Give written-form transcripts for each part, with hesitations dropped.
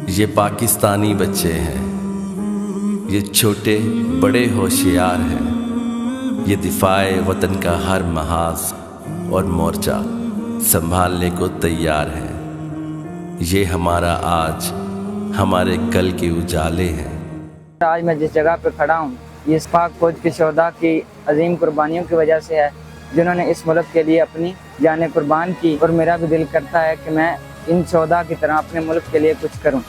یہ پاکستانی بچے ہیں، یہ چھوٹے بڑے ہوشیار ہیں، یہ دفاع وطن کا ہر محاذ اور مورچہ سنبھالنے کو تیار ہیں۔ یہ ہمارا آج، ہمارے کل کے اجالے ہیں۔ آج میں جس جگہ پہ کھڑا ہوں یہ اس پاک فوج کے شہداء کی عظیم قربانیوں کی وجہ سے ہے، جنہوں نے اس ملک کے لیے اپنی جانیں قربان کی، اور میرا بھی دل کرتا ہے کہ میں ان شہداء کی طرح اپنے ملک کے لیے کچھ کروں۔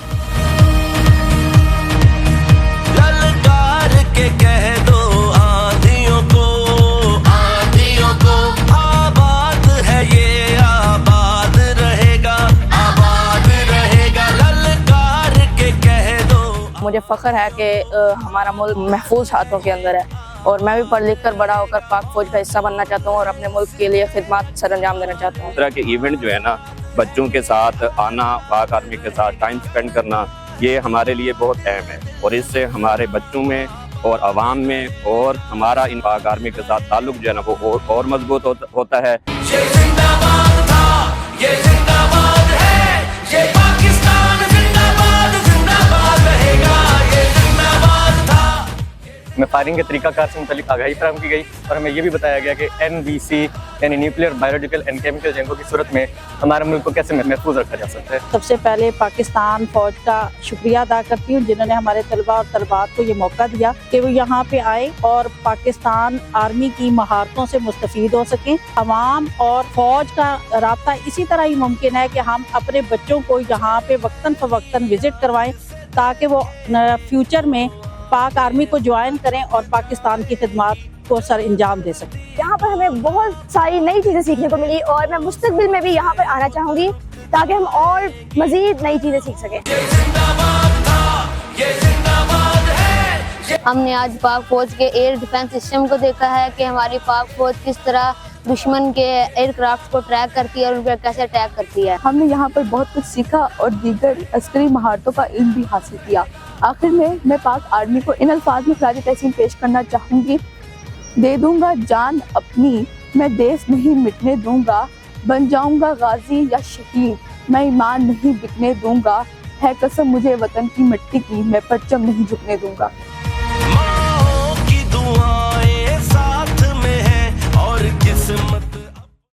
للکار کے کہہ دو آندھیوں کو آباد ہے یہ آباد رہے گا، آباد رہے گا۔ للکار کے کہہ دو۔ مجھے فخر ہے کہ ہمارا ملک محفوظ ہاتھوں کے اندر ہے، اور میں بھی پڑھ لکھ کر بڑا ہو کر پاک فوج کا حصہ بننا چاہتا ہوں اور اپنے ملک کے لیے خدمات سر انجام دینا چاہتا ہوں۔ اس طرح کے ایونٹ جو ہے نا، بچوں کے ساتھ آنا، پاک آرمی کے ساتھ ٹائم سپینڈ کرنا، یہ ہمارے لیے بہت اہم ہے، اور اس سے ہمارے بچوں میں اور عوام میں اور ہمارا ان پاک آرمی کے ساتھ تعلق جو ہے نا وہ اور مضبوط ہوتا ہے۔ یہ زندہ باد تھا، یہ زندہ باد ہے، یہ پاکستان زندہ باد رہے گا، یہ زندہ باد تھا۔ میں فائرنگ کے طریقہ کار سے متعلق آگاہی فراہم کی گئی، اور ہمیں یہ بھی بتایا گیا کہ NBC یعنی نیوکلیئر بایولوجیکل اینڈ کیمیکل جنگوں کی صورت میں ہمارے ملک کو کیسے محفوظ رکھا جا سکتا ہے۔ سب سے پہلے پاکستان فوج کا شکریہ ادا کرتی ہوں، جنہوں نے ہمارے طلباء اور طالبات کو یہ موقع دیا کہ وہ یہاں پہ آئیں اور پاکستان آرمی کی مہارتوں سے مستفید ہو سکیں۔ عوام اور فوج کا رابطہ اسی طرح ہی ممکن ہے کہ ہم اپنے بچوں کو یہاں پہ وقتاً فوقتاً وزٹ کروائیں، تاکہ وہ فیوچر میں پاک آرمی کو جوائن کریں اور پاکستان کی خدمات کو سر انجام دے سکیں۔ یہاں پر ہمیں بہت ساری نئی چیزیں سیکھنے کو ملی، اور میں مستقبل میں بھی یہاں پر آنا چاہوں گی تاکہ ہم اور مزید نئی چیزیں سیکھ سکیں۔ ہم نے آج پاک فوج کے ایئر ڈیفنس سسٹم کو دیکھا ہے کہ ہماری پاک فوج کس طرح دشمن کے ایئر کرافٹ کو ٹریک کرتی ہے اور ان پر کیسے اٹیک کرتی ہے۔ ہم نے یہاں پر بہت کچھ سیکھا اور دیگر عسکری مہارتوں کا علم بھی حاصل کیا۔ آخر میں پاک آرمی کو ان الفاظ میں خراج تحسین پیش کرنا چاہوں گی: دے دوں گا جان اپنی، میں دیس نہیں مٹنے دوں گا، بن جاؤں گا غازی یا شہید، میں ایمان نہیں بکنے دوں گا، ہے قسم مجھے وطن کی مٹی کی، میں پرچم نہیں جھکنے دوں گا۔ ماں کی دعائیں ساتھ میں ہیں اور قسمت